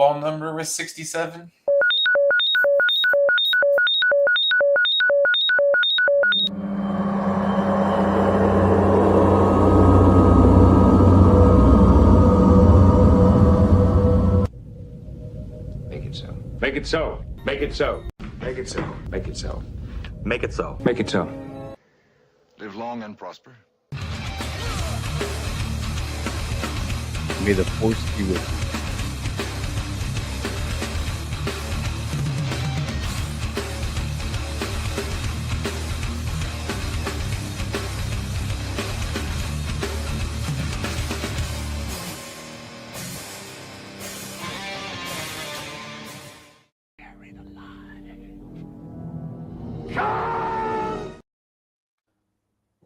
football number was 67? Make it so. Make it so. Make it so. Make it so. Make it so. Make it so. Make it so. Live long and prosper. May the force be with you.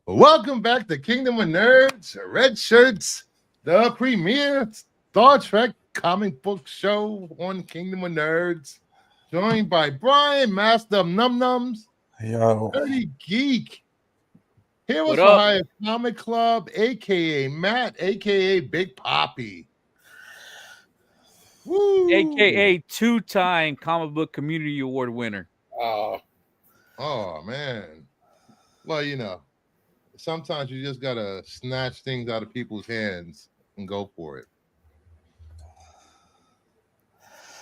Welcome back to Kingdom of Nerds, Red Shirts, the premier Star Trek comic book show on Kingdom of Nerds. Joined by Brian, Master of Num Nums, Yo. Dirty Geek, Heroes What for up? Hire Comic Club, aka Matt, aka Big Poppy. Woo! AKA two-time comic book community award winner. Oh man. Well, you know, sometimes you just gotta snatch things out of people's hands and go for it.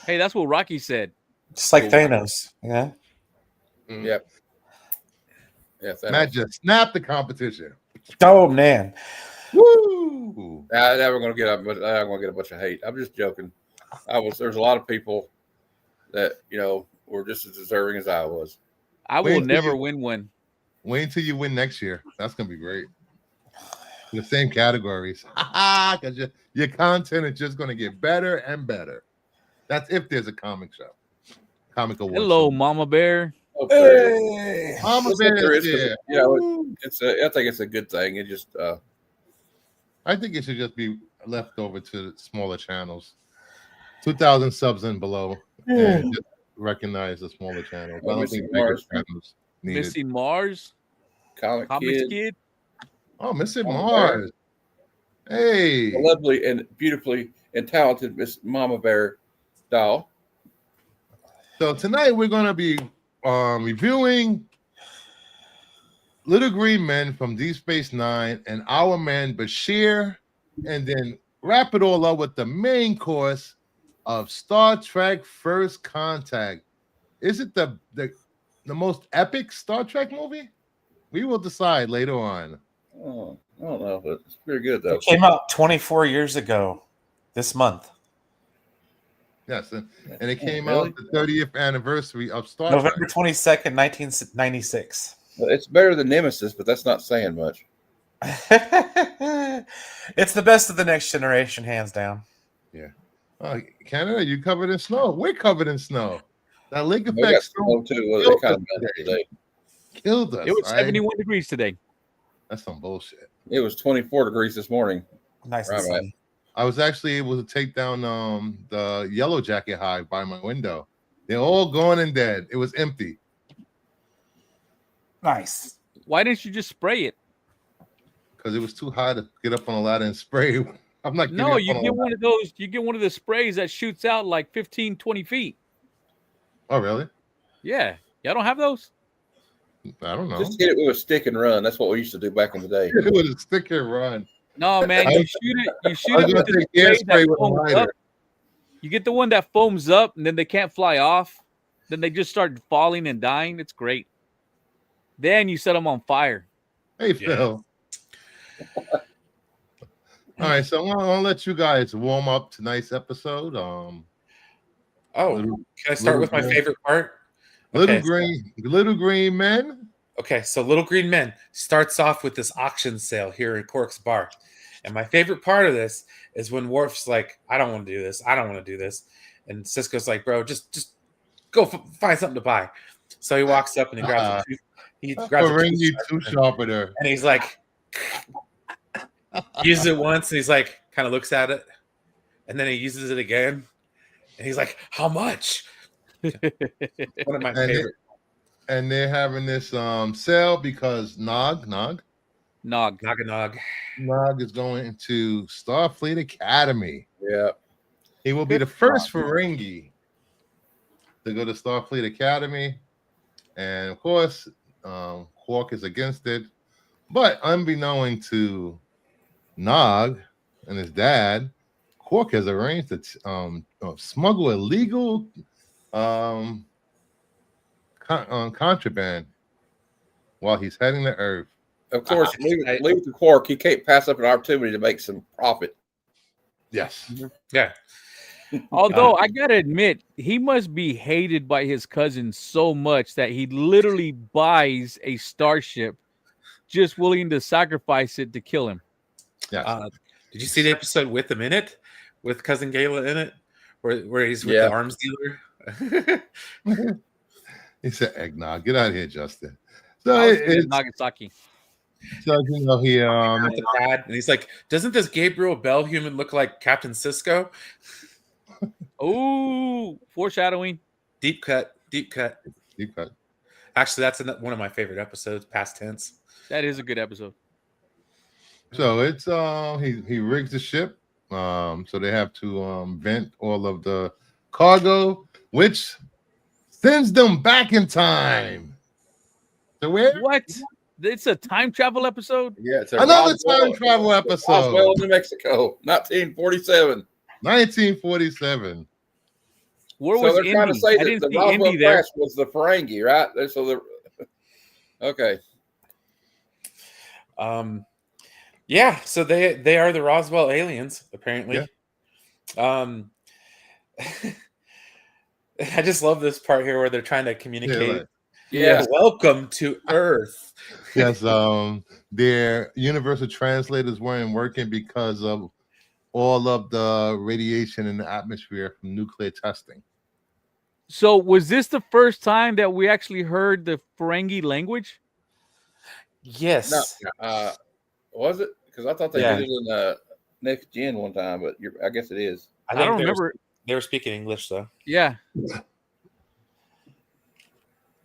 Hey, that's what Rocky said. Just like Thanos. Yeah. Yep. Yeah, Matt just snapped the competition. Oh man. Woo! Now we're gonna get I'm gonna get a bunch of hate. I'm just joking. There's a lot of people that were just as deserving as I was. I Wait will till never you- win one. Wait until you win next year. That's gonna be great. In the same categories. Because your content is just gonna get better and better. That's if there's a comic show. Comic award. Hello, show. Mama Bear. Hope there is. Hey. Mama Looks like Bear there is is, there. I think it's a good thing. It just I think it should just be left over to smaller channels. 2,000 subs and below. And just recognize the smaller channels. I don't Missing think bigger Mars. channels need it. Missy Mars. comic Comics kid, Kid. Oh, Missy Mama Mars. Hey. the lovely and beautifully and talented Miss Mama Bear doll. So tonight we're going to be reviewing Little Green Men from Deep Space Nine and Our Man Bashir, and then wrap it all up with the main course of Star Trek First Contact. Is it the most epic Star Trek movie? We will decide later on. Oh, I don't know, but it's pretty good though. It came out 24 years ago this month. Yes, and it came Really? out the 30th anniversary of Star November Trek. 22nd, 1996. It's better than Nemesis, but that's not saying much. It's the best of the next generation, hands down. Canada, you covered in snow. We're covered in snow. That lake We got effect snow too. Well, killed it kind us of melted today. today. Killed us. It was right? 71 degrees today. That's some bullshit. It was 24 degrees this morning. Nice Right, and sunny. I was actually able to take down the Yellow Jacket hive by my window. They're all gone and dead. It was empty Nice. Why didn't you just spray it? because it was too high to get up on a ladder and spray. I'm not. No, you get one of those. You get one of the sprays that shoots out like 15, 20 feet. Oh, really? Yeah. Y'all don't have those? I don't know. Just hit it with a stick and run. That's what we used to do back in the day. It was a stick and run. No, man. I You was- shoot it. You I shoot was it gonna with the take air spray spray that with a foams up. lighter. You get the one that foams up, and then they can't fly off. Then they just start falling and dying. It's great. Then you set them on fire. Hey, Phil. All right, so I'm gonna let you guys warm up tonight's episode. Oh, Little- can I start with my little- favorite part? Little Okay. green men. Okay, so Little Green Men starts off with this auction sale here in Cork's Bar. And my favorite part of this is when Worf's like, I don't want to do this. I don't want to do this. And Cisco's like, bro, just go find something to buy. So he walks up and he grabs he grabs a Ferengi tooth too sharpener, sharpener. and he's like, he uses it once and he's like, kind of looks at it. And then he uses it again. And he's like, how much? One of my And favorite. And they're having this sale because Nog Nog. is going to Starfleet Academy. Yeah. He will be the first Ferengi to go to Starfleet Academy. And of course, Quark is against it. But unbeknown to Nog and his dad, Quark has arranged to smuggle illegal contraband while he's heading to Earth. Of course, leave it to Quark. He can't pass up an opportunity to make some profit. Yes. Yeah. Although I gotta admit, he must be hated by his cousin so much that he literally buys a starship, just willing to sacrifice it to kill him. Yes. Did you see the episode with him in it, with cousin Gala in it, where he's with the arms dealer? He said, "Eggnog, get out of here, Justin." So it's Nagasaki. So you know he with the pad, and he's like, "Doesn't this Gabriel Bell human look like Captain Sisko?" Oh, foreshadowing. Deep cut. Actually, that's one of my favorite episodes. Past tense. That is a good episode. So it's he rigs the ship, so they have to vent all of the cargo, which sends them back in time. So where? What? It's a time travel episode? Yeah, it's another time travel episode. Roswell, New Mexico, 1947. 1947. Where was they're trying to say that the Roswell crash was the Ferengi, right? So okay. Yeah, so they are the Roswell aliens, apparently. Yeah. I just love this part here where they're trying to communicate. Yeah. Welcome to Earth. Yes, their universal translators weren't working because of all of the radiation in the atmosphere from nuclear testing. So was this the first time that we actually heard the Ferengi language? Yes. No, was it? Because I thought they did it in Next Gen one time, but I guess it is. I don't remember. They were speaking English, though. Yeah.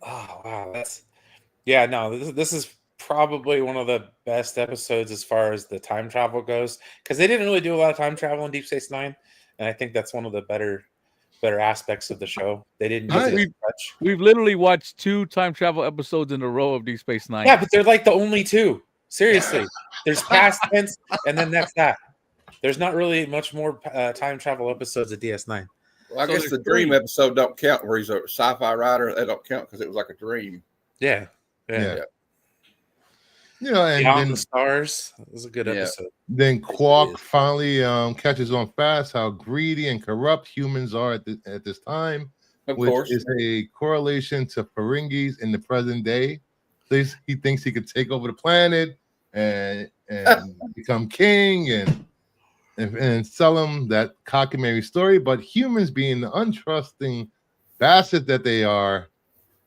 Oh, wow. This is probably one of the best episodes as far as the time travel goes, because they didn't really do a lot of time travel in Deep Space Nine, and I think that's one of the better aspects of the show. They didn't use it much. We've literally watched 2 time travel episodes in a row of Deep Space Nine. Yeah, but they're like the only 2. Seriously. There's past tense, and then that's that. There's not really much more time travel episodes of DS9. Well, I guess the dream episode don't count where he's a sci-fi writer. That don't count because it was like a dream. Yeah. You know, and Beyond the Stars. It was a good episode. Then Quark finally catches on fast how greedy and corrupt humans are at this time, which is a correlation to Ferengis in the present day. So he thinks he could take over the planet and become king and sell them that cockamamie story. But humans, being the untrusting bastards that they are,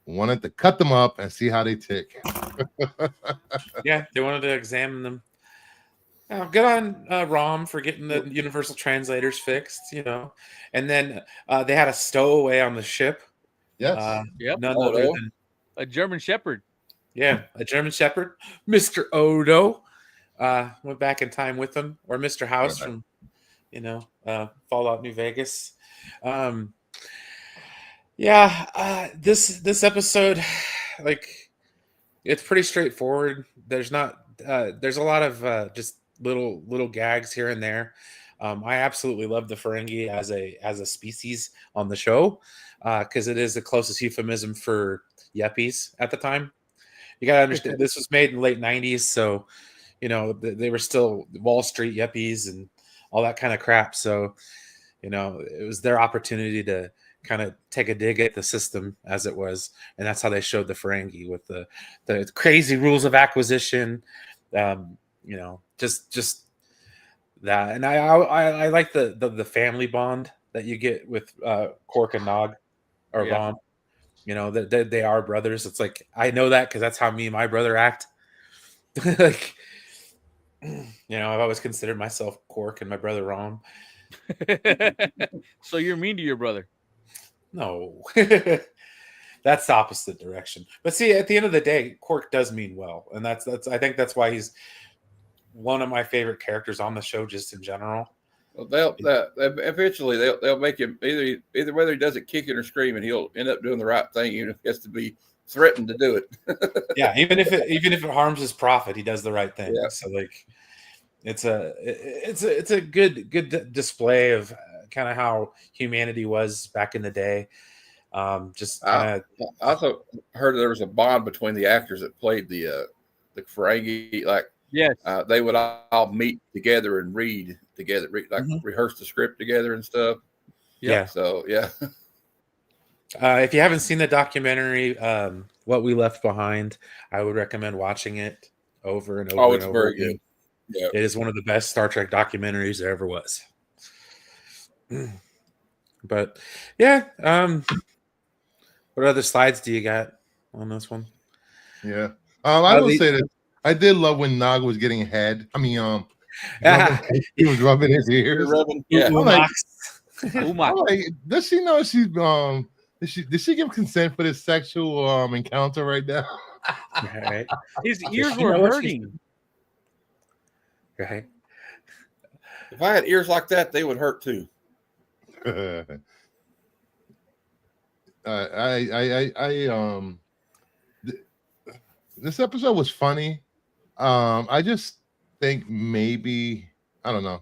wanted to cut them up and see how they tick. Yeah, they wanted to examine them. Good on Rom for getting the universal translators fixed, And then they had a stowaway on the ship. Yes. None other than a German Shepherd. Yeah, a German Shepherd, Mr. Odo. Went back in time with them, or Mr. House from, Fallout New Vegas. This episode, it's pretty straightforward. There's a lot of just little gags here and there. I absolutely love the Ferengi as a species on the show, because it is the closest euphemism for yuppies at the time. You gotta understand, this was made in the late 90s, so they were still Wall Street yuppies and all that kind of crap. So, it was their opportunity to kind of take a dig at the system as it was, and that's how they showed the Ferengi with the crazy rules of acquisition. Just that, and I like the family bond that you get with Quark and Nog or Rom. That they are brothers. It's like, I know that because that's how me and my brother act. I've always considered myself Quark and my brother Rom. So you're mean to your brother? No, that's the opposite direction. But see, at the end of the day, Quark does mean well, and that's I think that's why he's one of my favorite characters on the show, just in general. Well, eventually they'll make him either whether he does it kicking or screaming, he'll end up doing the right thing, even if he has to be threatened to do it. Yeah, even if it harms his profit, he does the right thing. Yeah. So like, it's a good display of kind of how humanity was back in the day. Just kind of. I also heard there was a bond between the actors that played the Ferengi. Like, Yes. they would all meet together and read together, rehearse the script together and stuff. Yeah. So yeah. If you haven't seen the documentary, What We Left Behind, I would recommend watching it over and over. Oh, it's and over very again. good. Yeah. It is one of the best Star Trek documentaries there ever was. But yeah, what other slides do you got on this one? Yeah. I will say that I did love when Nog was getting head. I mean, he was rubbing his ears. Yeah. I'm like, Umar. does she know she's did she give consent for this sexual encounter right now? Right. His ears were hurting. Right. If I had ears like that, they would hurt too. This episode was funny. I just think maybe I don't know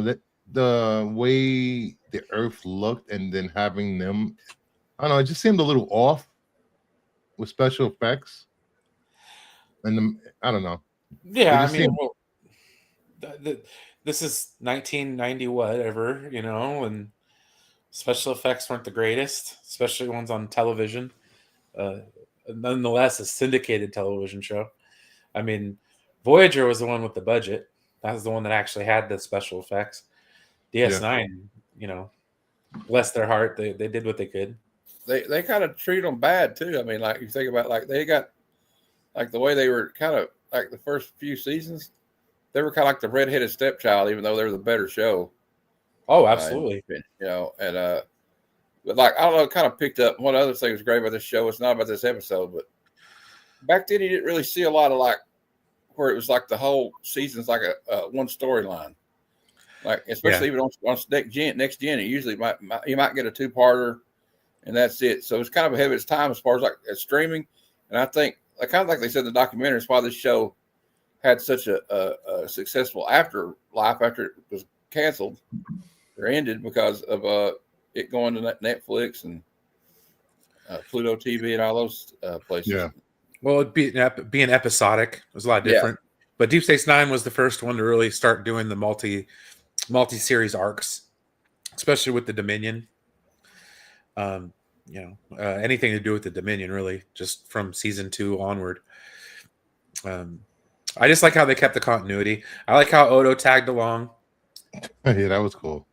that the way the Earth looked and then having them, I don't know, it just seemed a little off with special effects. And I don't know. Yeah, I mean, this is 1990, whatever, and special effects weren't the greatest, especially ones on television. Nonetheless, a syndicated television show. I mean, Voyager was the one with the budget. That was the one that actually had the special effects. DS9, bless their heart, they did what they could. They kind of treat them bad too. I mean, like you think about, like they got, like the way they were kind of like the first few seasons, they were kind of like the redheaded stepchild, even though they were the better show. Oh, absolutely. But like, I don't know, it kind of picked up. One other thing that's great about this show, it's not about this episode, but back then you didn't really see a lot of like where it was like the whole season's like a one storyline. Like, especially even on next gen, it usually you might get a two-parter and that's it. So it's kind of ahead of its time as far as like streaming. And I think, kind of like they said in the documentary, it's why this show had such a successful afterlife after it was canceled or ended, because of it going to Netflix and Pluto TV and all those places. Yeah. Well, being episodic, it was a lot different. Yeah. But Deep Space Nine was the first one to really start doing the multi-series arcs, especially with the Dominion. Anything to do with the Dominion, really, just from season 2 onward. I just like how they kept the continuity. I like how Odo tagged along. Yeah, that was cool.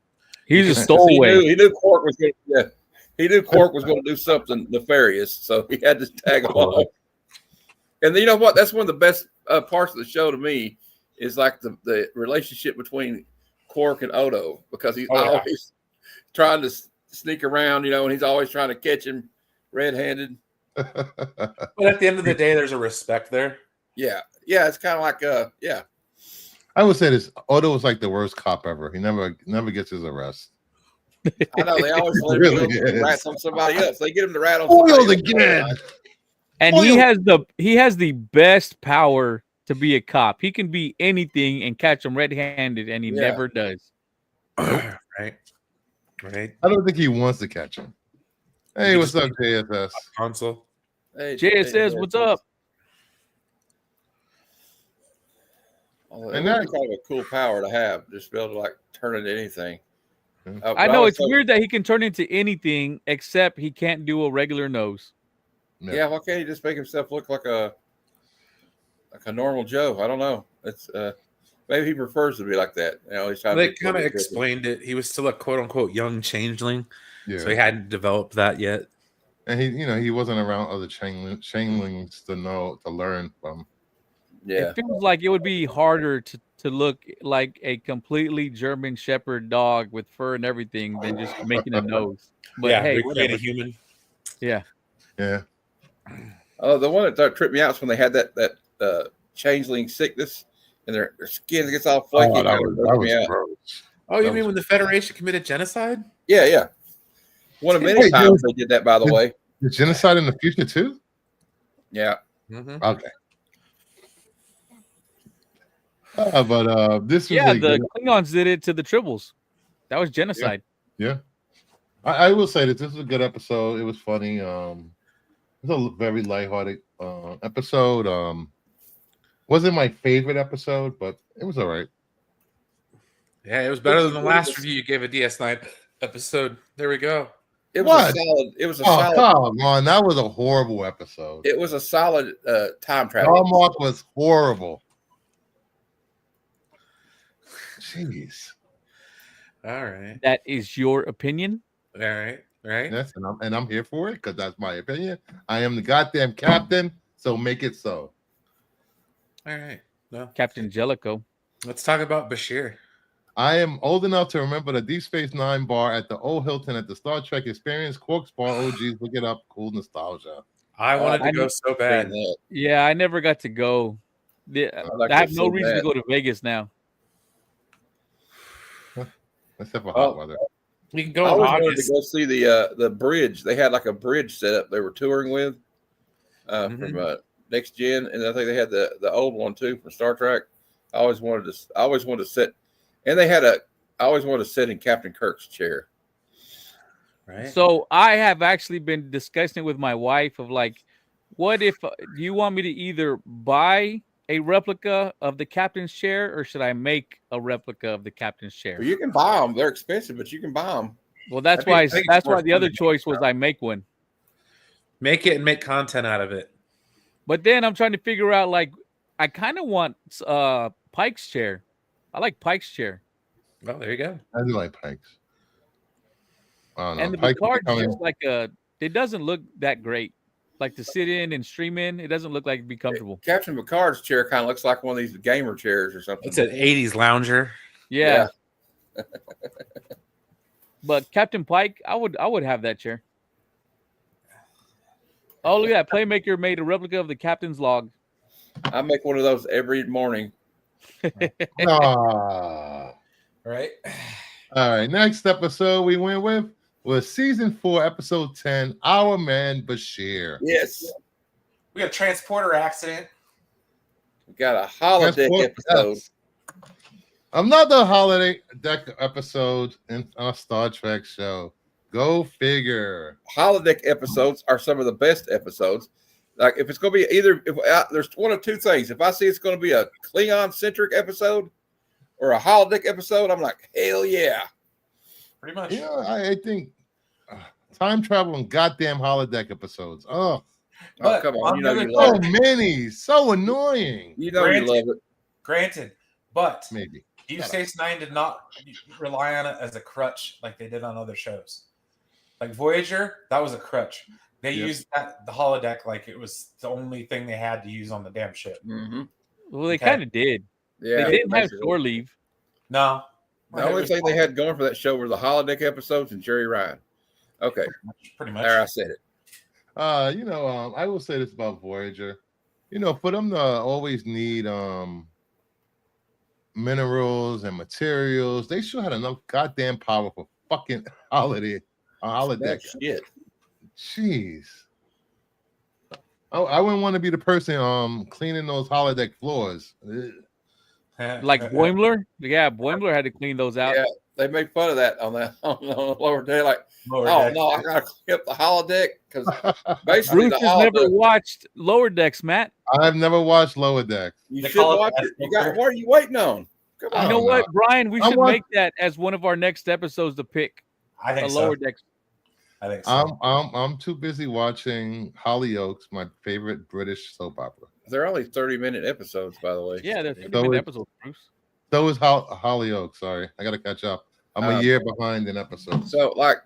He's a stowaway. He knew Quark was going to. He knew Quark was going to do something nefarious, so he had to tag along. And you know what? That's one of the best parts of the show to me, is like the relationship between Quark and Odo, because he's always trying to sneak around, and he's always trying to catch him red-handed. But at the end of the day, there's a respect there. Yeah, it's kind of like I would say this: Odo was like the worst cop ever. He never gets his arrest. I know they always rats on somebody else. They get him to rat on Foiled somebody again. else. And he has the best power to be a cop. He can be anything and catch them red-handed, and he never does. Right. I don't think he wants to catch him. Hey, what's up, JSS? Console. Hey, JSS, what's up? And that's kind of a cool power to have, just be able to like turn into anything. I know it's weird that he can turn into anything, except he can't do a regular nose. Yeah, why can't he just make himself look like a normal Joe? I don't know. It's maybe he prefers to be like that. He's trying. They kind of explained it. He was still a quote unquote young changeling, so he hadn't developed that yet. And he wasn't around other changelings to learn from. Yeah, it feels like it would be harder to look like a completely German Shepherd dog with fur and everything than just making a nose. But hey, being a human. Yeah. Yeah. The one that tripped me out is when they had that changeling sickness, and their skin gets all flaky. Oh, that kinda was bugs me out. gross. Oh, you That mean was- when the Federation committed genocide? Yeah. One of many Wait, times they did that, by the way. The genocide in the future too? Yeah. Mm-hmm. Okay. But this was Yeah, a the good, Klingons did it to the Tribbles. That was genocide. yeah. I will say that this was a good episode. It was funny. It was a very lighthearted episode. Wasn't my favorite episode, but it was all right. Yeah, it was better than the last review you gave a DS9 episode. There we go. It was What? a solid. It was a Oh, solid. come on. That was a horrible episode. It was a solid time travel. Hallmark was horrible. Jeez. All right. That is your opinion. All right. Right. Yes, and I'm here for it because that's my opinion. I am the goddamn captain, so make it so. All right. No. Captain Jellicoe. Let's talk about Bashir. I am old enough to remember the Deep Space Nine bar at the old Hilton at the Star Trek Experience. Quark's bar. Oh, geez, look it up. Cool nostalgia. I wanted I to go need- so bad. Yeah, I never got to go. like I have that no so reason bad. to go to Vegas now. Except for hot weather. We can I go in always wanted August. to go see the bridge. They had like a bridge set up. They were touring with Mhm. from Next Gen, and I think they had the old one too from Star Trek. I always wanted to sit, and they had I always wanted to sit in Captain Kirk's chair. Right. So I have actually been discussing it with my wife of like, what if do you want me to either buy a replica of the captain's chair or should I make a replica of the captain's chair? Well, you can buy them. They're expensive, but you can buy them. Well, that's I think- why I think it's that's why worth the other doing. choice was I make one. Make it and make content out of it. But then I'm trying to figure out like I kind of want Pike's chair. I like Pike's chair. Well, there you go. I do like Pikes. I don't know. And the Pike Picard's becoming- just like it doesn't look that great. Like to sit in and stream in, it doesn't look like it'd be comfortable. Captain Picard's chair kind of looks like one of these gamer chairs or something. It's an 80s lounger. Yeah. But Captain Pike, I would have that chair. Oh, look at that. Playmaker made a replica of the captain's log. I make one of those every morning. Ah. Right. All right. Next episode we went with was season 4, episode 10. Our man Bashir. Yes, We got a transporter accident. we got a holodeck Transport- episode. yes. Another holiday deck episode in a Star Trek show. Go figure. Holodeck episodes are some of the best episodes. Like if it's going to be there's one of two things. If I see it's going to be a Klingon centric episode or a holodeck episode, I'm like, hell yeah. Pretty much. Yeah, I think time travel and goddamn holodeck episodes. Oh, But Come on, on you the know other you love so it. many, so annoying. You know you love it. Granted, but Maybe. Deep Space Nine did not rely on it as a crutch like they did on other shows. Like Voyager, that was a crutch. They Yep. used the holodeck like it was the only thing they had to use on the damn ship. Mm-hmm. Well, they Okay. kind of did. Yeah, They didn't have basically. shore leave. No. The only thing they had going for that show were the holodeck episodes and Jerry Ryan. Okay, Pretty much. there I said it. I will say this about Voyager. For them to always need minerals and materials, they sure had enough goddamn power for fucking holodeck. That shit. Jeez. I wouldn't want to be the person cleaning those holodeck floors. Ugh. Like Boimler. Yeah, Boimler had to clean those out. Yeah, they make fun of that on the lower deck. Like, Lower oh deck. no, I gotta clean up the holodeck because basically Bruce the has never holodeck. watched Lower Decks, Matt. I've never watched Lower Deck. You They should call it watch that it. You got. filter. What are you waiting on? Come I on. You know don't what, know. Brian? We I should want- make that as one of our next episodes to pick I a think so. Lower Decks. I think so. I'm too busy watching Hollyoaks, my favorite British soap opera. They're only 30-minute episodes, by the way. Yeah, they're So 30-minute it- episodes, Bruce. So is Hollyoaks. Sorry, I gotta catch up. I'm a year behind in episodes. So, like,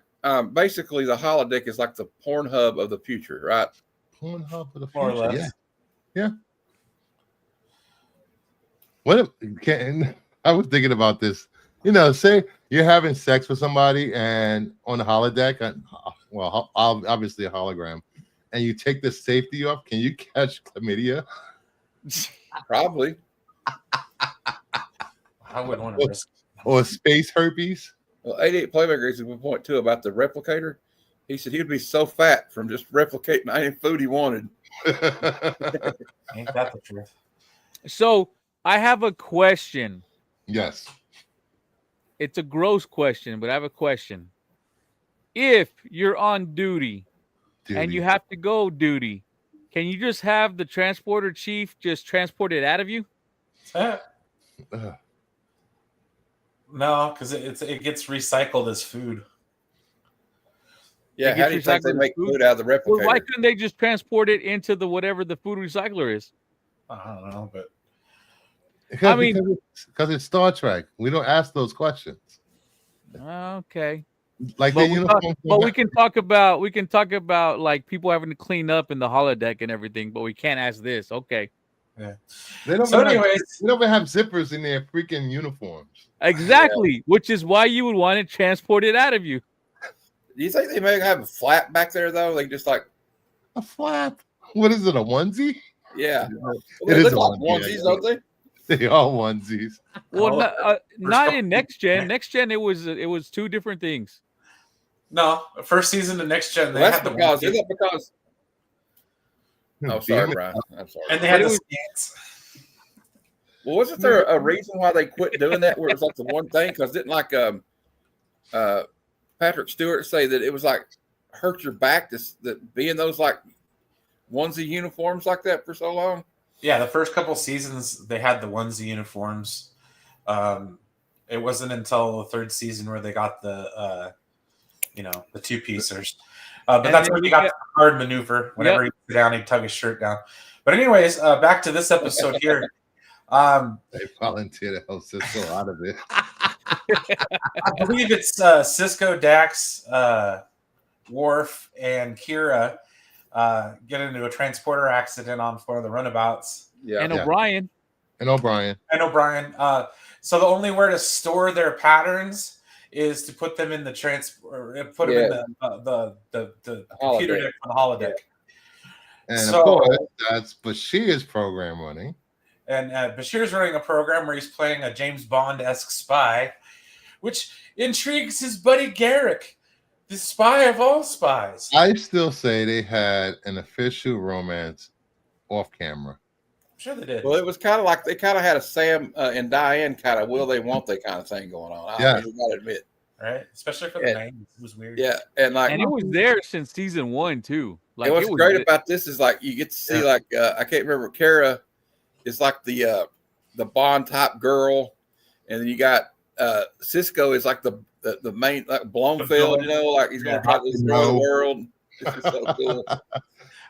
basically, the holodeck is like the Pornhub of the future, right? Pornhub for the More or future. less. Yeah. What if I was thinking about this? Say you're having sex with somebody and on the holodeck, obviously a hologram, and you take the safety off. Can you catch chlamydia? Probably. I wouldn't want to risk. Or space herpes. Well, 88 Playmaker is a good point too about the replicator. He said he would be so fat from just replicating any food he wanted. Ain't that the truth? So I have a question. Yes. It's a gross question, but I have a question. If you're on duty and you have to go duty, can you just have the transporter chief just transport it out of you? No, because it gets recycled as food. Yeah, how do you think they make food out of the replicator? Well, why couldn't they just transport it into the whatever the food recycler is? I don't know, but because it's Star Trek. We don't ask those questions. Okay. Like But, the uniform. we can talk about like people having to clean up in the holodeck and everything, but we can't ask this. Okay. Yeah. They don't So even anyways, they don't even have zippers in their freaking uniforms. Exactly, which is why you would want to transport it out of you. Do you think they may have a flap back there though? Like just like a flap? What is it? A onesie? Yeah, it is look a like onesie, onesies, don't they? They are onesies. Well, not in next gen. Next gen, it was two different things. No, first season of Next Gen, they Well, had that's the because onesie. isn't it because? Oh, sorry, Brian. I'm sorry. And they had But it the was- skins. Well, wasn't there a reason why they quit doing that? Where it's like the one thing because didn't like Patrick Stewart say that it was like hurt your back that being those like onesie uniforms like that for so long. Yeah, the first couple seasons they had the onesie uniforms. It wasn't until the third season where they got the the two-piecers. But And that's then when you you got get- the hard maneuver. Whenever he'd sit down, he'd tug his shirt down. But anyways, back to this episode here. They volunteer to help Cisco out of it. I believe it's Cisco, Dax, Worf, and Kira get into a transporter accident on one of the runabouts. Yeah, And O'Brien. And O'Brien. So the only way to store their patterns is to put them in the put them in the computer deck for the holodeck. And So- of course, that's Bashir's program running. And Bashir's running a program where he's playing a James Bond-esque spy, which intrigues his buddy Garrick, the spy of all spies. I still say they had an official romance off camera. I'm sure they did. Well, it was kind of like they kind of had a Sam and Diane kind of will they won't they kind of thing going on. I mean, you gotta admit, Right? Especially for the 90s. It was weird. yeah, and like And it was there since season 1 too. Like and what's it was great about this is like you get to see like I can't remember Kara is like the Bond type girl, and then you got Cisco is like the main like Blomfield, like he's gonna try to destroy the world. This is so cool.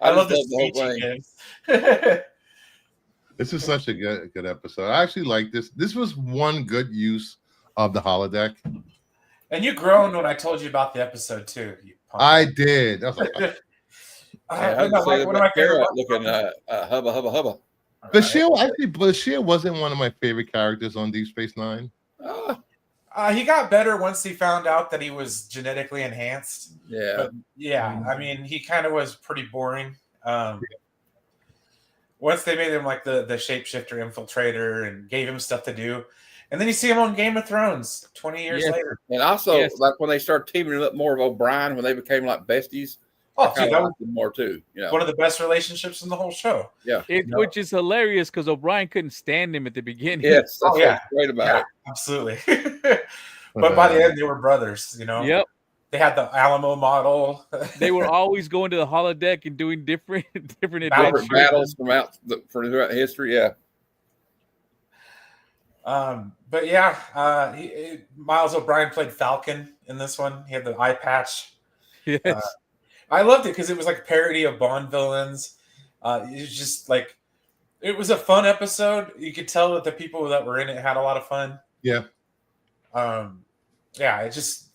I love just this the whole thing. This is such a good episode. I actually like this. This was one good use of the holodeck. And you groaned when I told you about the episode too. You punk. I did. I was like, I would say one of my favorite looking hubba. Bashir wasn't one of my favorite characters on Deep Space Nine. He got better once he found out that he was genetically enhanced. Yeah. But yeah, I mean, he kind of was pretty boring. Once they made him like the shapeshifter infiltrator and gave him stuff to do. And then you see him on Game of Thrones 20 years later. And also, like when they started teaming up more of O'Brien, when they became like besties, Oh, dude, that was more too. one of the best relationships in the whole show. Yeah. Which is hilarious because O'Brien couldn't stand him at the beginning. Yes, that's what's great about it. Absolutely. But by the end, they were brothers, Yep. They had the Alamo model. They were always going to the holodeck and doing different adventures. Battles throughout history. Yeah. But yeah, Miles O'Brien played Falcon in this one. He had the eye patch. Yes. I loved it because it was like a parody of Bond villains. It was just like it was a fun episode. You could tell that the people that were in it had a lot of fun. Yeah. Yeah, it just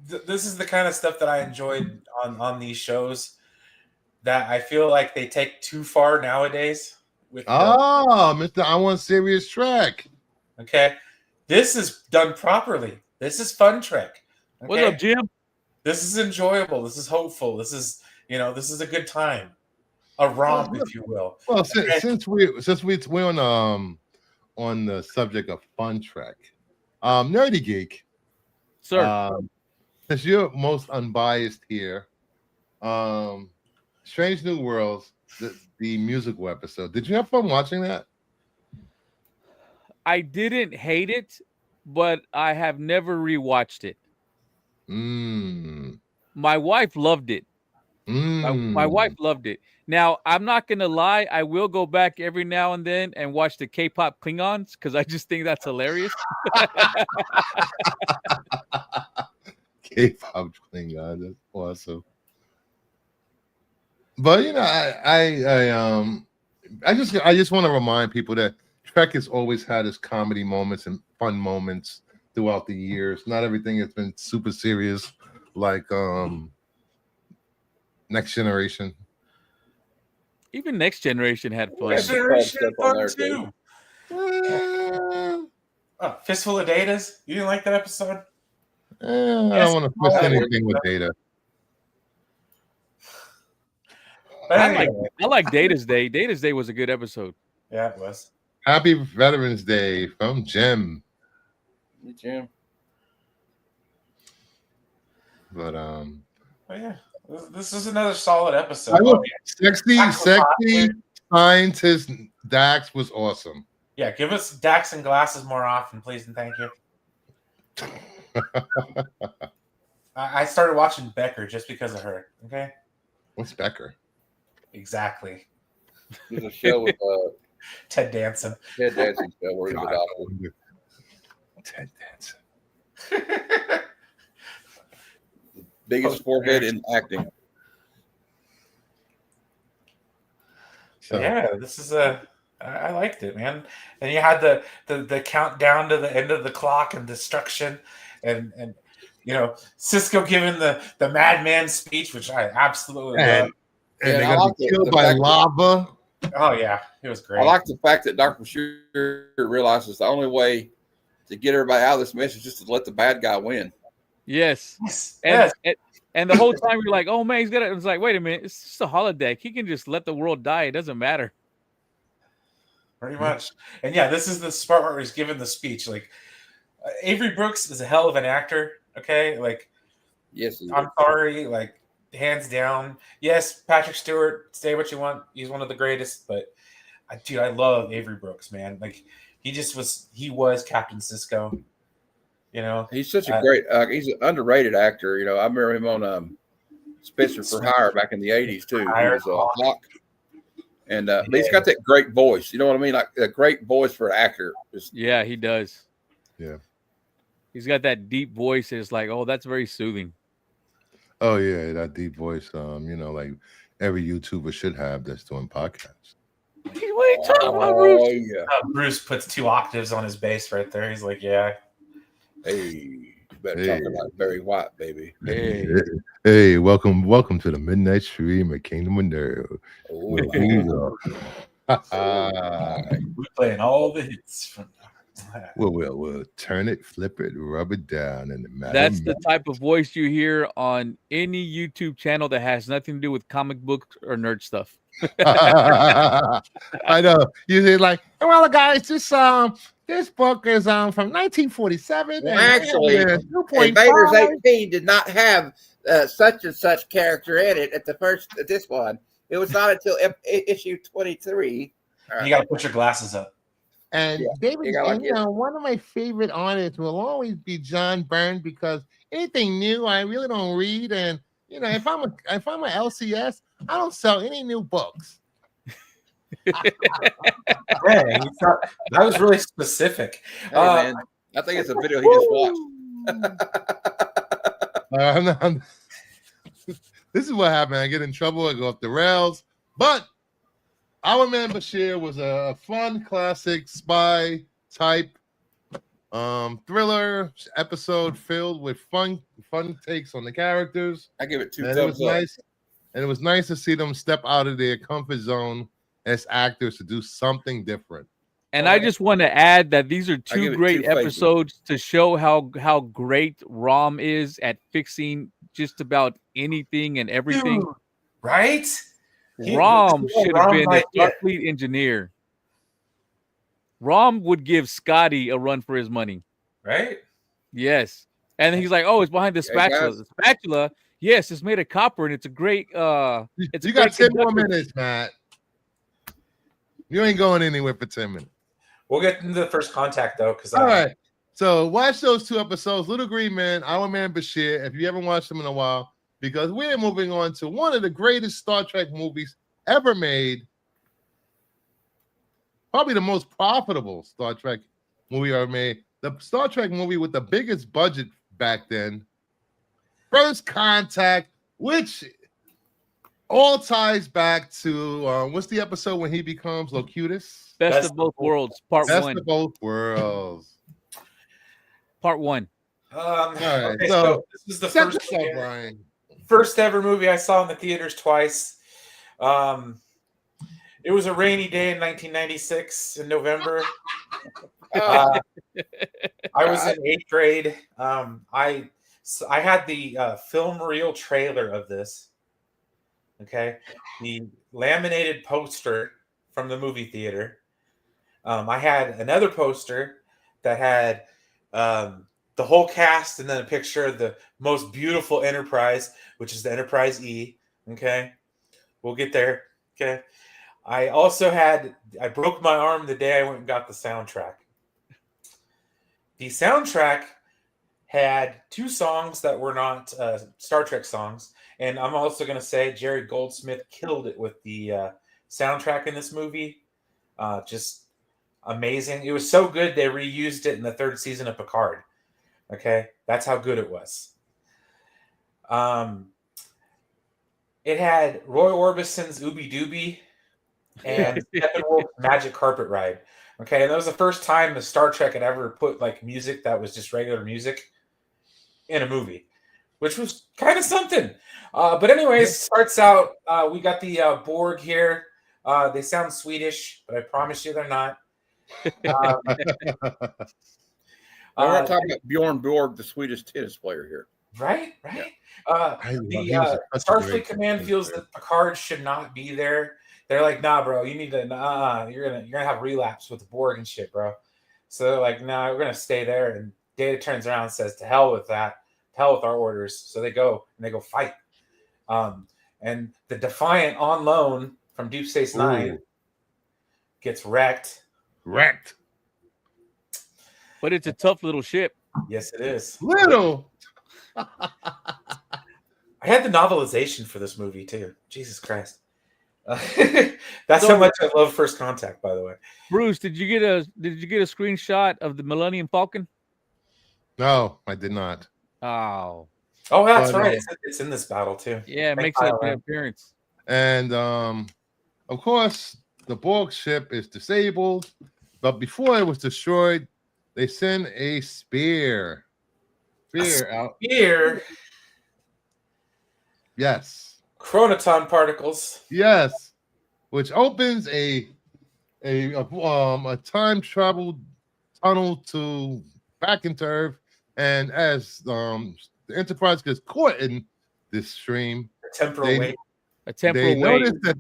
this is the kind of stuff that I enjoyed on these shows that I feel like they take too far nowadays. With Mr. I Want Serious Trek. Okay, this is done properly. This is fun Trek. Okay? What's up, Jim? This is enjoyable. This is hopeful. This is this is a good time, a romp, if you will. Well, since we're on on the subject of fun Trek. Nerdy Geek, Sir, since you're most unbiased here, Strange New Worlds, the musical episode. Did you have fun watching that? I didn't hate it, but I have never rewatched it. My wife loved it. My wife loved it. Now, I'm not gonna lie, I will go back every now and then and watch the K-pop Klingons because I just think that's hilarious. K-pop Klingon, that's awesome. But you know, I just want to remind people that Trek has always had its comedy moments and fun moments throughout the years. Not everything has been super serious like Next Generation. Even Next Generation had fun. Next Generation had on fun there, too. too. Fistful of Datas. You didn't like that episode? I don't want to twist anything with Data. But I anyway, like Data's Day. Data's Day was a good episode. yeah, it was. Happy Veterans Day from Jim. Hey, Jim. But Oh yeah, this is another solid episode. sexy scientist Dax was awesome. Yeah, give us Dax and glasses more often, please and thank you. I started watching Becker just because of her. Okay. What's Becker? Exactly. There's a show with Ted Danson. Ted Danson show where he's a doctor. Ted Danson. Biggest forehead in acting. So, Yeah, this is I liked it, man. And you had the countdown to the end of the clock and destruction, and you know Cisco giving the madman speech, which I absolutely love. And they're gonna be killed by lava. Oh yeah, it was great. I like the fact that Dr. Bashir realizes the only way to get everybody out of this mess is just to let the bad guy win. Yes. And the whole time you're like, oh man, he's gonna. It's like, wait a minute, it's just a holodeck. He can just let the world die. It doesn't matter. Pretty much. And yeah, this is the part where he's giving the speech. Like Avery Brooks is a hell of an actor. Okay, like Yes, I'm sorry, like hands down. Yes, Patrick Stewart, say what you want. He's one of the greatest, but dude, I love Avery Brooks, man. Like he was Captain Cisco. You know, he's such a great. He's an underrated actor. You know, I remember him on Spencer for Hire back in the '80s too. He was a Hawk, and but he's got that great voice. You know what I mean? Like a great voice for an actor. Yeah, he does. Yeah, he's got that deep voice. It's like, oh, that's very soothing. Oh yeah, that deep voice. You know, like every YouTuber should have that's doing podcasts. What are you talking about, Bruce? Yeah. Bruce puts 2 octaves on his bass right there. He's like, yeah. Hey, you better talk about Barry White, baby. Hey, welcome to the midnight stream at Kingdom of Nerd. We're playing all the hits from. We'll turn it, flip it, rub it down, and that's the type of voice you hear on any YouTube channel that has nothing to do with comic books or nerd stuff. I know. Usually, like, well, guys, this book is from 1947. Well, actually, Invaders 18 did not have such and such character in it at this one. It was not until issue 23. You got to put your glasses up. And David, one of my favorite artists will always be John Byrne because anything new I really don't read. And you know, if I'm a LCS, I don't sell any new books. That was really specific. Hey, man, I think it's a video he just watched. This is what happened. I get in trouble. I go off the rails. But Our Man Bashir was a fun, classic spy type thriller episode filled with fun takes on the characters. I give it 2 thumbs up. Nice, and it was nice to see them step out of their comfort zone as actors to do something different. And I just want to add that these are 2 great episodes to show how great Rom is at fixing just about anything and everything. Dude, right? Rom should have been a Starfleet engineer. Rom would give Scotty a run for his money. Right? Yes. And he's like, "Oh, it's behind the Hey, spatula." guys. The spatula, yes, it's made of copper and it's a great it's a You got great 10 more conductor. minutes, Matt. You ain't going anywhere for 10 minutes. We'll get into the first contact though, because All right. So watch those 2 episodes, Little Green Man, Our Man Bashir, if you haven't watched them in a while, because we're moving on to one of the greatest Star Trek movies ever made. Probably the most profitable Star Trek movie ever made. The Star Trek movie with the biggest budget back then. First Contact, which all ties back to what's the episode when he becomes Locutus? Best of both worlds, part Best 1. of both worlds. Part 1. All right, Okay, so so this is the set first this up, Brian. first ever movie I saw in the theaters twice. It was a rainy day in 1996 in November. I was in 8th grade. I had the film reel trailer of this. Okay, the laminated poster from the movie theater. I had another poster that had the whole cast and then a picture of the most beautiful Enterprise, which is the Enterprise E. Okay, we'll get there. Okay, I broke my arm the day I went and got the soundtrack. The soundtrack had 2 songs that were not Star Trek songs. And I'm also going to say Jerry Goldsmith killed it with the soundtrack in this movie. Just amazing. It was so good they reused it in the 3rd season of Picard. Okay, that's how good it was. It had Roy Orbison's Ooby Dooby and Steppenwolf's Magic Carpet Ride. Okay, and that was the first time the Star Trek had ever put like music that was just regular music in a movie, which was kind of something. But anyways, starts out, we got the Borg here. They sound Swedish, but I promise you they're not. We're not talking about Bjorn Borg, the Swedish tennis player here. Right. He was The Starfleet Command feels that Picard should not be there. They're like, nah, bro, you need to, you're gonna have relapse with the Borg and shit, bro. So they're like, nah, we're gonna stay there. And Data turns around and says, to hell with that, to hell with our orders. So they go fight. And the Defiant on loan from Deep Space Nine gets wrecked. But it's a tough little ship. Yes, it is. Little. I had the novelization for this movie too. Jesus Christ. That's how much I love First Contact, by the way. Bruce, did you get a screenshot of the Millennium Falcon? No, I did not. Oh, That's right. It's in this battle too. yeah, it makes an appearance. And of course, the Borg ship is disabled, but before it was destroyed, they send a spear out. Here, Yes. chronoton particles. Yes. Which opens a time travel tunnel to back into Earth. And as the Enterprise gets caught in this stream, A temporal wake. they notice that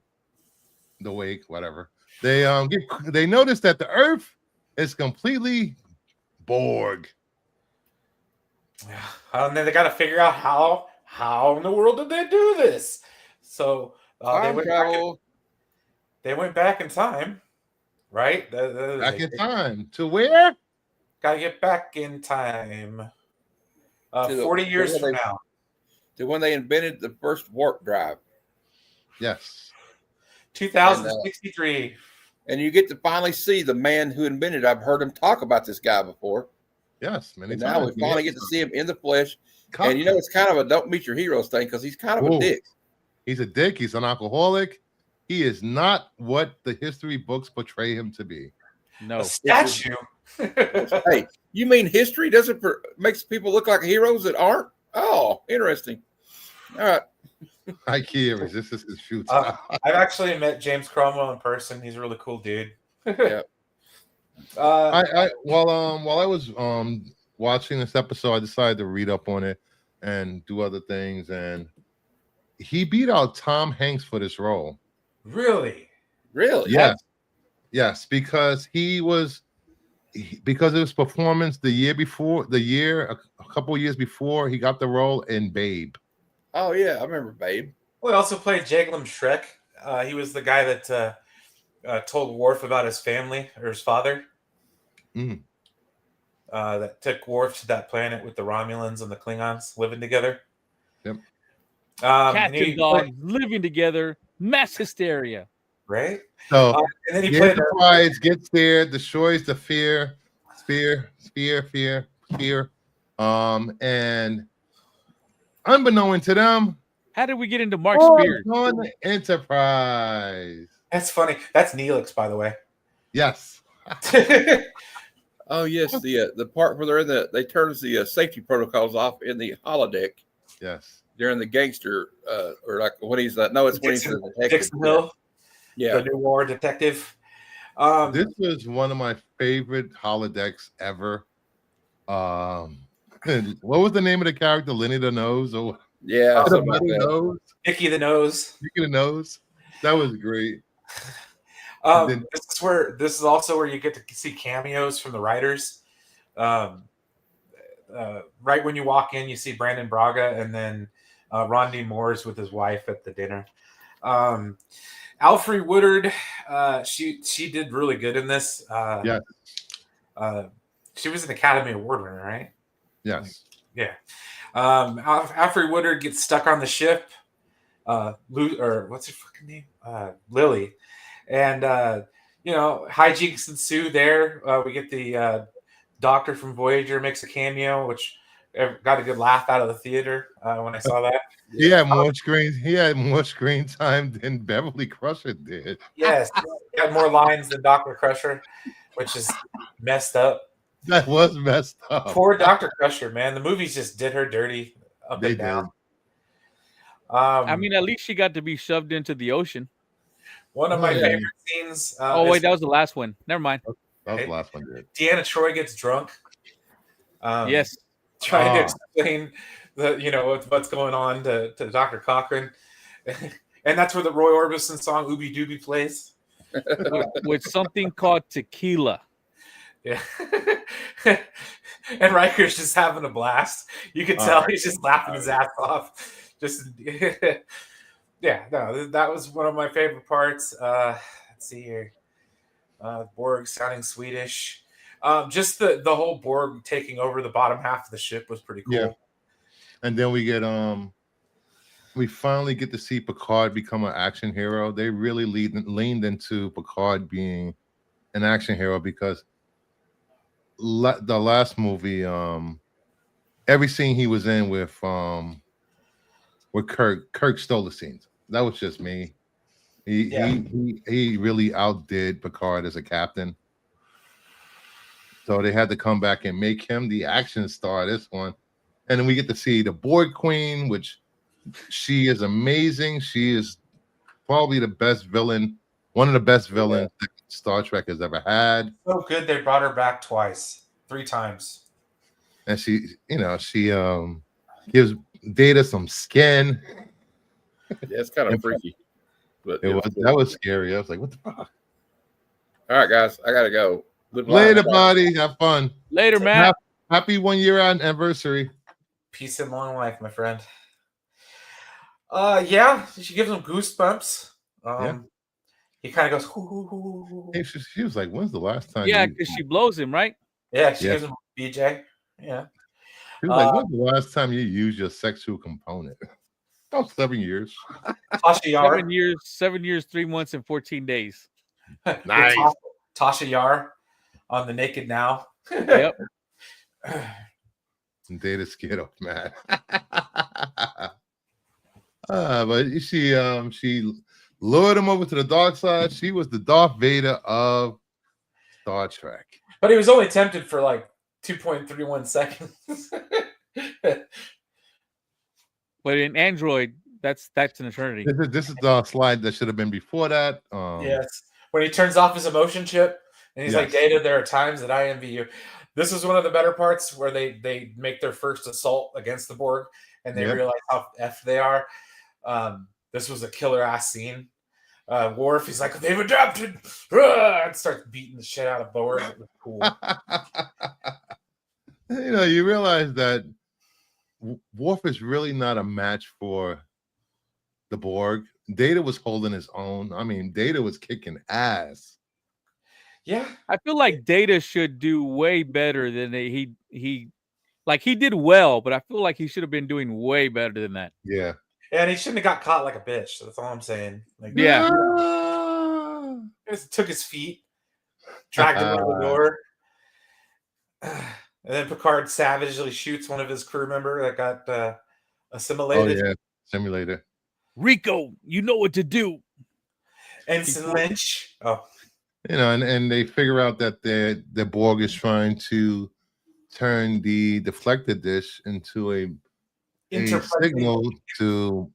the wake, whatever. They notice that the Earth is completely Borg. And then they got to figure out how in the world did they do this? So they went back in time, right? Back in time to where? Got to get back in time. 40 years from now. To when they invented the first warp drive. Yes. 2063. And you get to finally see the man who invented it. I've heard him talk about this guy before. Yes, many And times. now we finally get to see him in the flesh. And you know, it's kind of a don't meet your heroes thing because he's kind of a dick. He's a dick. He's an alcoholic. He is not what the history books portray him to be. No. A statue. Hey, you mean history doesn't makes people look like heroes that aren't? Oh, interesting. All right. IKEA resistance is shoot. I've actually met James Cromwell in person. He's a really cool dude. Yeah. While I was watching this episode, I decided to read up on it and do other things, and he beat out Tom Hanks for this role. Really? Really? Yes, because he was because of his performance a couple years before, he got the role in Babe. Oh yeah, I remember Babe. Well, he also played Jaglem Shrek. He was the guy that told Worf about his family or his father. Mm. That took Worf to that planet with the Romulans and the Klingons living together. Yep. Cats and dogs living together, mass hysteria. Right? So and then he the played Enterprise gets there, destroys the sphere. And unbeknown to them, how did we get into Mark on Spears? the Enterprise. That's funny. That's Neelix, by the way. Yes. Oh yes, the part where they're in they turn the safety protocols off in the holodeck. Yes. During the gangster, or like what he's no, it's when he's the detective. Dixon Hill. Yeah. The New War detective. This was one of my favorite holodecks ever. What was the name of the character? Lenny the Nose? Or yeah, Nicky the Nose. Nicky the Nose. That was great. This is also where you get to see cameos from the writers. Right when you walk in, you see Brandon Braga, and then Ron D. Moore's with his wife at the dinner. Alfre Woodard, she did really good in this. Yeah. She was an Academy Award winner, right? Yes. Yeah. Alfre Woodard gets stuck on the ship. Or what's her fucking name? Lily. And hijinks ensue there. We get the Doctor from Voyager makes a cameo, which got a good laugh out of the theater when I saw that. He had more screen time than Beverly Crusher did. Yes, he had more lines than Dr. Crusher, which is messed up. That was messed up. Poor Dr. Crusher, man. The movies just did her dirty up and down. I mean, at least she got to be shoved into the ocean. One of my favorite scenes. Oh wait, that was the last one. Never mind. That was the last one, dude. Deanna Troi gets drunk. Yes. Trying to explain what's going on to Dr. Cochran. And that's where the Roy Orbison song Ooby Dooby plays. With something called tequila. Yeah. And Riker's just having a blast. You can tell he's just laughing his ass off. That was one of my favorite parts. Let's see here. Borg sounding Swedish. Just the whole Borg taking over the bottom half of the ship was pretty cool. Yeah. And then we finally get to see Picard become an action hero. They really leaned into Picard being an action hero because the last movie, every scene he was in with Kirk stole the scenes. That was just me. He really outdid Picard as a captain. So they had to come back and make him the action star this one. And then we get to see the Borg Queen, which she is amazing. She is probably the best villain, one of the best villains that Star Trek has ever had. So good they brought her back 3 times. And she gives Data some skin. Yeah, it's kind of freaky. But that was scary. I was like, what the fuck? All right, guys, I gotta go. Later, buddy. Have fun. Later, Matt. Happy 1 year anniversary. Peace and long life, my friend. She gives him goosebumps. He kind of goes, hoo. Hey, she was like, when's the last time? Yeah, because she blows him, right? Yeah, she gives him BJ. Yeah. She was like, when's the last time you used your sexual component? Oh, 7 years. Tasha Yar. 7 years, 3 months, and 14 days. Nice. Tasha Yar on the Naked Now. Yep. Data scared off, man. But she lured him over to the dark side. She was the Darth Vader of Star Trek. But he was only tempted for like 2.31 seconds. But in Android, that's an eternity. This is the slide that should have been before that. Yes. When he turns off his emotion chip and he's like, Data, there are times that I envy you. This is one of the better parts where they make their first assault against the Borg and they realize how effed they are. This was a killer ass scene. Worf, he's like, they've adapted, and starts beating the shit out of Borg. It was cool. You realize that Worf is really not a match for the Borg. Data was holding his own. I mean, Data was kicking ass. Yeah, I feel like Data should do way better than he did well, but I feel like he should have been doing way better than that. Yeah. and he shouldn't have got caught like a bitch. That's all I'm saying. Like, Yeah. he just took his feet, dragged him out the door, and then Picard savagely shoots one of his crew member that got assimilated. Oh yeah, simulator. Rico, you know what to do. Ensign Lynch. Oh, And they figure out that the Borg is trying to turn the deflector dish into a signal to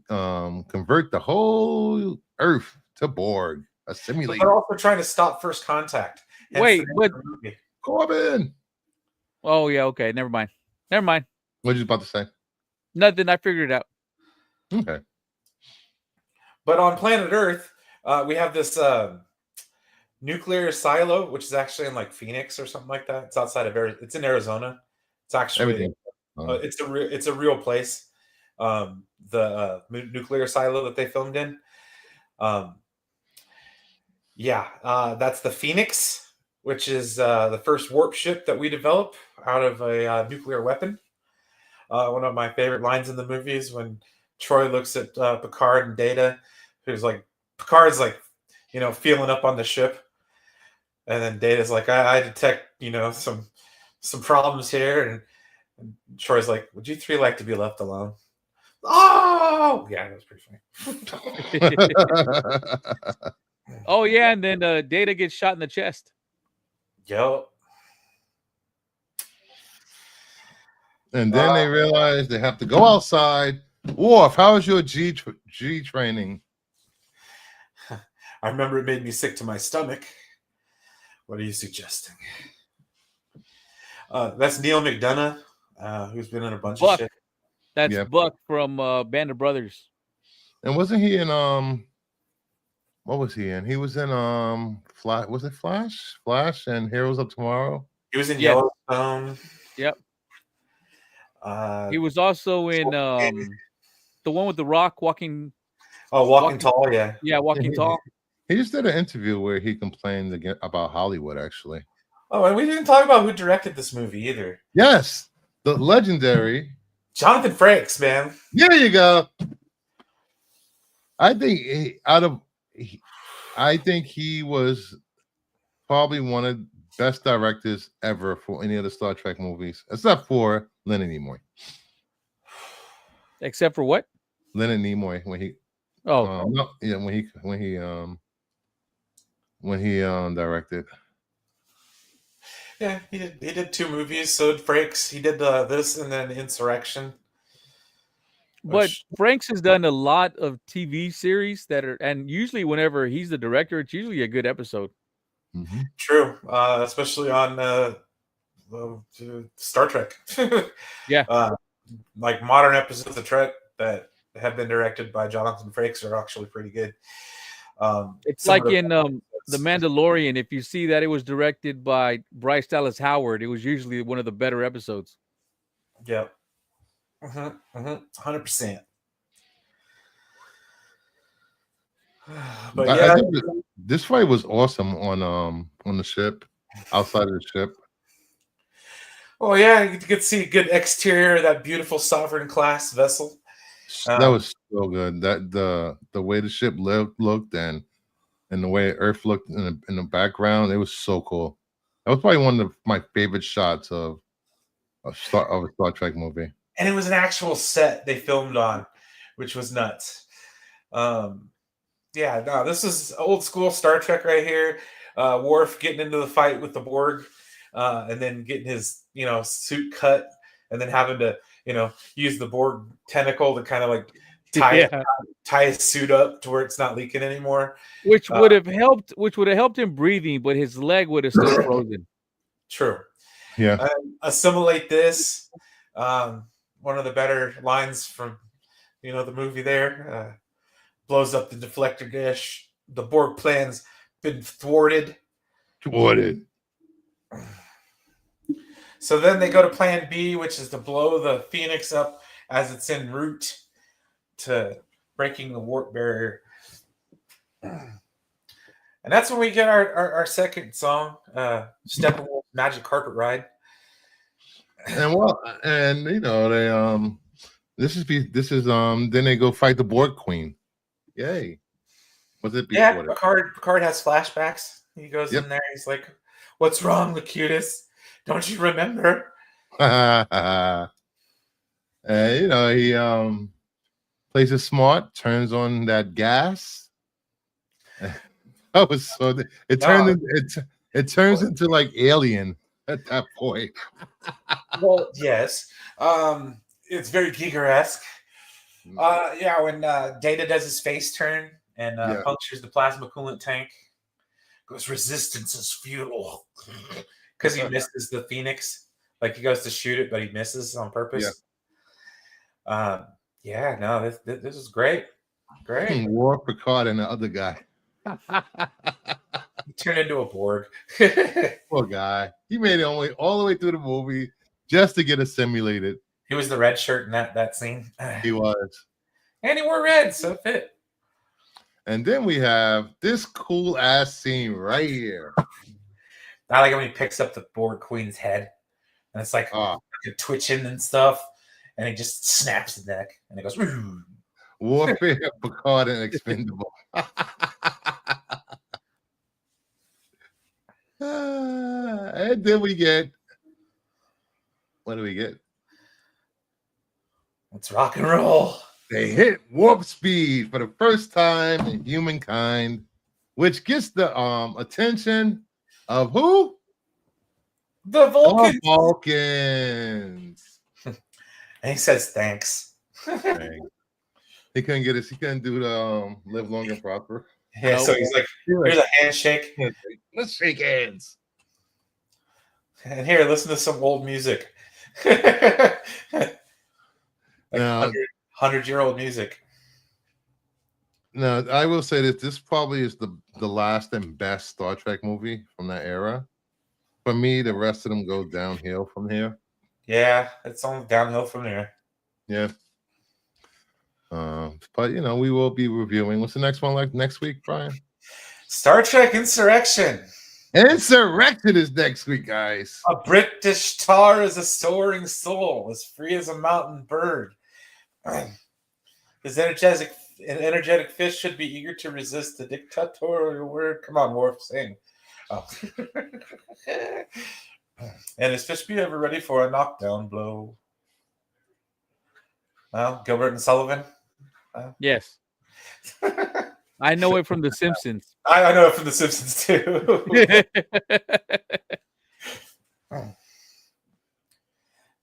convert the whole Earth to Borg, a simulator. They're also trying to stop first contact. Hence Wait, the name but of the movie. Corbin, oh yeah, okay, never mind. what you about to say? Nothing. I figured it out. Okay. But on planet Earth, we have this nuclear silo, which is actually in like Phoenix or something like that. It's outside of Arizona. It's in Arizona. It's actually Everything. it's a real place. The nuclear silo that they filmed in. That's the Phoenix, which is the first warp ship that we develop out of a nuclear weapon. One of my favorite lines in the movie is when Troy looks at Picard and Data, who's like, Picard's like, feeling up on the ship, and then Data's like, I detect, some problems here, and Troy's like, would you three like to be left alone? Oh, yeah, that was pretty funny. Oh yeah, and then Data gets shot in the chest. Yo. And then they realize they have to go outside. Worf, how was your G training? I remember it made me sick to my stomach. What are you suggesting? That's Neil McDonough, who's been in a bunch of shit. That's Yeah. Buck from Band of Brothers. And wasn't he in what was he in? He was in Flash. Was it Flash? Flash and Heroes of Tomorrow. He was in Yes. Yellowstone. Yep. He was also in the one with the Rock walking. Walking Tall, yeah. Yeah, Walking Tall. He just did an interview where he complained again about Hollywood, actually. Oh, and we didn't talk about who directed this movie either. Yes, the legendary Jonathan Frakes, man. There you go. I think he was probably one of the best directors ever for any of the Star Trek movies, except for Leonard Nimoy. Except for what? Leonard Nimoy when he when he directed. Yeah, he did two movies. So did Frakes. He did this and then Insurrection. But Franks has done a lot of TV series that are, and usually whenever he's the director, it's usually a good episode. Mm-hmm. True, especially on Star Trek. Yeah, like modern episodes of Trek that have been directed by Jonathan Frakes are actually pretty good. It's like in The Mandalorian. If you see that it was directed by Bryce Dallas Howard, it was usually one of the better episodes. Yep. 100%. But I think this fight was awesome on the ship, outside of the ship. Oh yeah, you could see a good exterior of that beautiful Sovereign class vessel. That was so good. That the way the ship looked and the way Earth looked in the background, it was so cool. That was probably one of my favorite shots of a Star Trek movie. And it was an actual set they filmed on, which was nuts. This is old school Star Trek right here. Worf getting into the fight with the Borg, and then getting his suit cut, and then having to use the Borg tentacle to kind of like tie his suit up to where it's not leaking anymore. Which would have helped. Which would have helped him breathing, but his leg would have still frozen. True. Yeah. Assimilate this. One of the better lines from the movie there. blows up the deflector dish. The Borg plan's been thwarted. So then they go to plan B, which is to blow the Phoenix up as it's en route to breaking the warp barrier. And that's when we get our second song, Steppenwolf Magic Carpet Ride. And you know, they this is then they go fight the Borg Queen. Yay. Was it before Yeah, that? Picard has flashbacks. He goes in there, he's like, "What's wrong, Locutus? Don't you remember?" And you know, he plays it smart, turns on that gas. That was so it turns into like Alien at that point. Well, yes. It's very Giger-esque. When Data does his face turn and punctures the plasma coolant tank, goes, "Resistance is futile," because he misses the Phoenix. Like he goes to shoot it, but he misses on purpose. This is great. Great. War, Picard, and the other guy. He turned into a Borg. Poor guy. He made it all the way through the movie just to get assimilated. He was the red shirt in that scene. He was. And he wore red, so it fit. And then we have this cool ass scene right here. I like it when he picks up the Borg Queen's head. And it's like twitching and stuff. And he just snaps the neck. And it goes, "Ooh." Warfare, Picard, and Expendable. And then we get, what do we get? Let's rock and roll. They hit warp speed for the first time in humankind, which gets the attention of who? The Vulcans. The Vulcans. And he says thanks. He couldn't get it. He couldn't do the live long and prosper. Yeah, so he's like, "Here's a handshake. Let's shake hands." And here, listen to some old music. Now, 100-year-old music. Now, I will say that this probably is the last and best Star Trek movie from that era. For me, the rest of them go downhill from here. Yeah, it's on downhill from there. Yeah. But you know, we will be reviewing. What's the next one like next week, Brian? Star Trek Insurrection. Insurrection is next week, guys. A British tar is a soaring soul, as free as a mountain bird. His energetic fish should be eager to resist the dictatorial word. Come on, Worf, sing. Oh. And his fish be ever ready for a knockdown blow. Well, Gilbert and Sullivan. Yes. I know it from The Simpsons. I know it from The Simpsons too.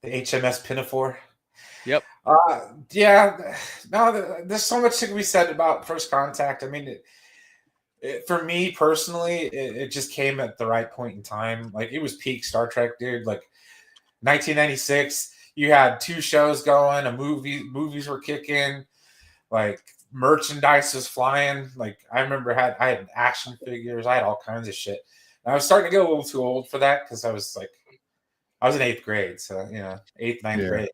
The HMS Pinafore. Yep. There's so much to be said about First Contact. I mean, for me personally, it just came at the right point in time. Like, it was peak Star Trek, dude. Like, 1996, you had 2 shows going, movies were kicking, like, merchandise was flying. Like, I remember I had action figures, I had all kinds of shit. And I was starting to get a little too old for that because I was in 8th grade, so 8th, 9th grade.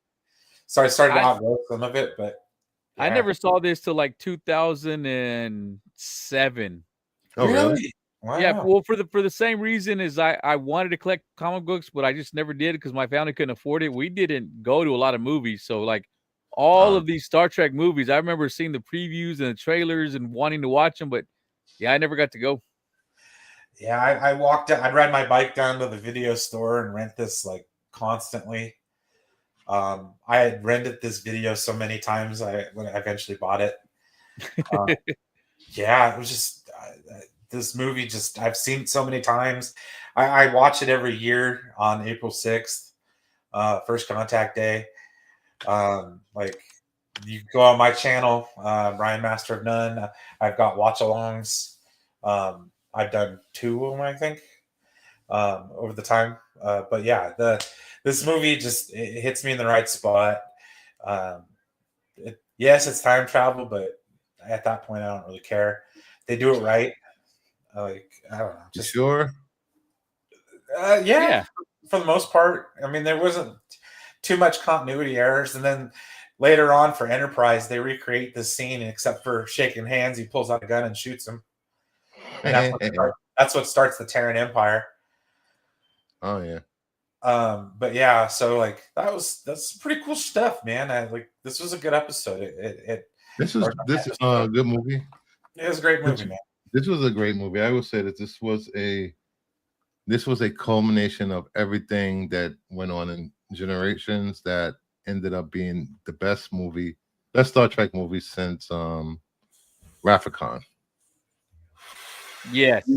So I started to outgrow some of it, but I never saw this till like 2007. Oh, really? Wow. Yeah, well, for the same reason as I wanted to collect comic books, but I just never did because my family couldn't afford it. We didn't go to a lot of movies, so like all of these Star Trek movies, I remember seeing the previews and the trailers and wanting to watch them, but I never got to go. Yeah, I walked out. I'd ride my bike down to the video store and rent this like constantly. I had rented this video so many times when I eventually bought it. It was just this movie. Just I've seen it so many times. I watch it every year on April 6th, First Contact Day. Like, you go on my channel, Brian Master of None. I've got watch-alongs. I've done 2 of them, I think, over the time. But yeah, this movie just it hits me in the right spot. Yes, it's time travel, but at that point, I don't really care. They do it right. I don't know. You Just sure? yeah, for the most part. I mean, there wasn't too much continuity errors, and then later on for Enterprise, they recreate this scene, and except for shaking hands, he pulls out a gun and shoots him. And that's what starts the Terran Empire. Oh yeah. But yeah, so like that's pretty cool stuff, man. This was a good episode. This is a good movie. It was a great movie, man. This was a great movie. I will say that this was a culmination of everything that went on in Generations that ended up being the best Star Trek movie since Wrath of Khan. Yes.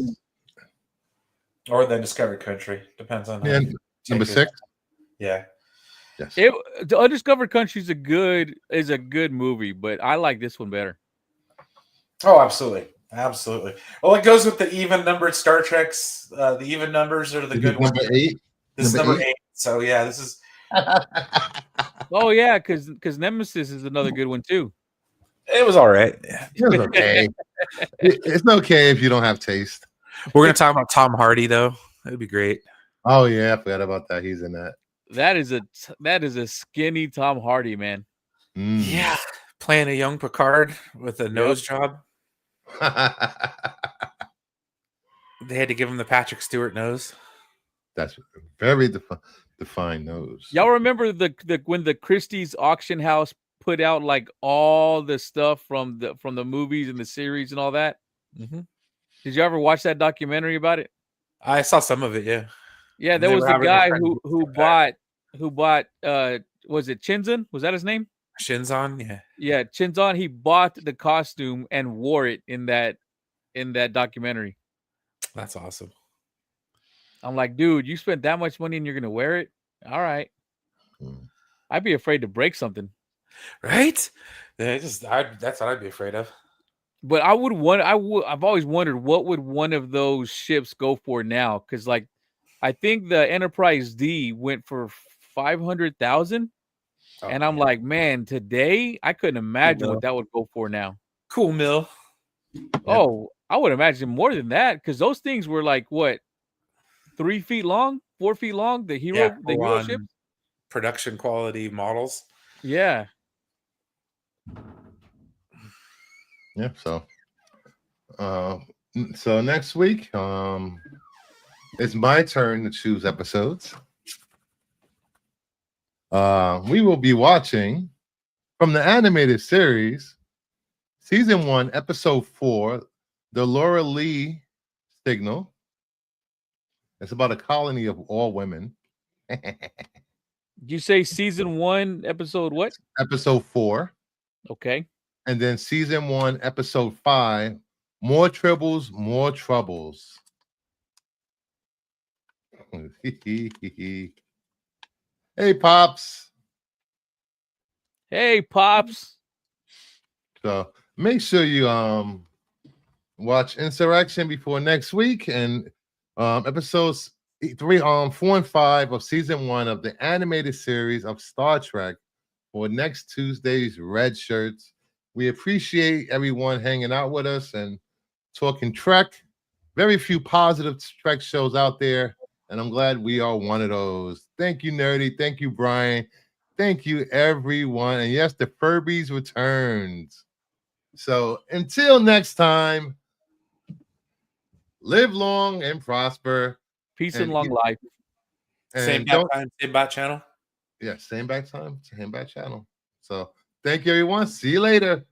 Or the Discovered Country. Depends on number 6. Yeah. Yes. The Undiscovered Country is a good movie, but I like this one better. Oh, absolutely. Well, it goes with the even numbered Star Treks. The even numbers are the good ones. Number 8. This is number 8. So yeah, this is. Oh yeah, because Nemesis is another good one too. It was all right. It was okay. It's okay if you don't have taste. We're gonna talk about Tom Hardy though. That'd be great. Oh yeah, I forgot about that. He's in that. That is a skinny Tom Hardy, man. Yeah, playing a young Picard with a nose job. They had to give him the Patrick Stewart nose. That's very defined nose. Y'all remember the when the Christie's auction house put out like all the stuff from the movies and the series and all that? Mm-hmm. Did you ever watch that documentary about it? I saw some of it. Yeah. Yeah, there was the guy who bought was it Chinzan? Was that his name? Shinzon, yeah. Yeah, Chinzan. He bought the costume and wore it in that documentary. That's awesome. I'm like, dude, you spent that much money and you're gonna wear it? All right. I'd be afraid to break something. Right? That's what I'd be afraid of. But I've always wondered what would one of those ships go for now? Because like I think the Enterprise D went for 500,000. And I'm like, man, today I couldn't imagine what that would go for now. Cool mill. Oh, I would imagine more than that because those things were like what, 3 feet long, 4 feet long. The hero ship, production quality models. Yeah. Yeah. So next week, it's my turn to choose episodes. We will be watching from the animated series, season 1, episode 4, the Laura Lee Signal. It's about a colony of all women. Did you say season 1, episode what? Episode 4. Okay. And then season 1, episode 5, More Tribbles, More Troubles. Hey, Pops. Hey, Pops. So make sure you watch Insurrection before next week and episodes 3, 4, and 5 of season 1 of the animated series of Star Trek for next Tuesday's Red Shirts. We appreciate everyone hanging out with us and talking Trek. Very few positive Trek shows out there, and I'm glad we are one of those. Thank you, Nerdy. Thank you, Brian. Thank you, everyone. And yes, the Furbies returns. So until next time, live long and prosper. Peace and long life. Same bat time, same bat channel. Yeah, same bat time, same bat channel. So thank you, everyone. See you later.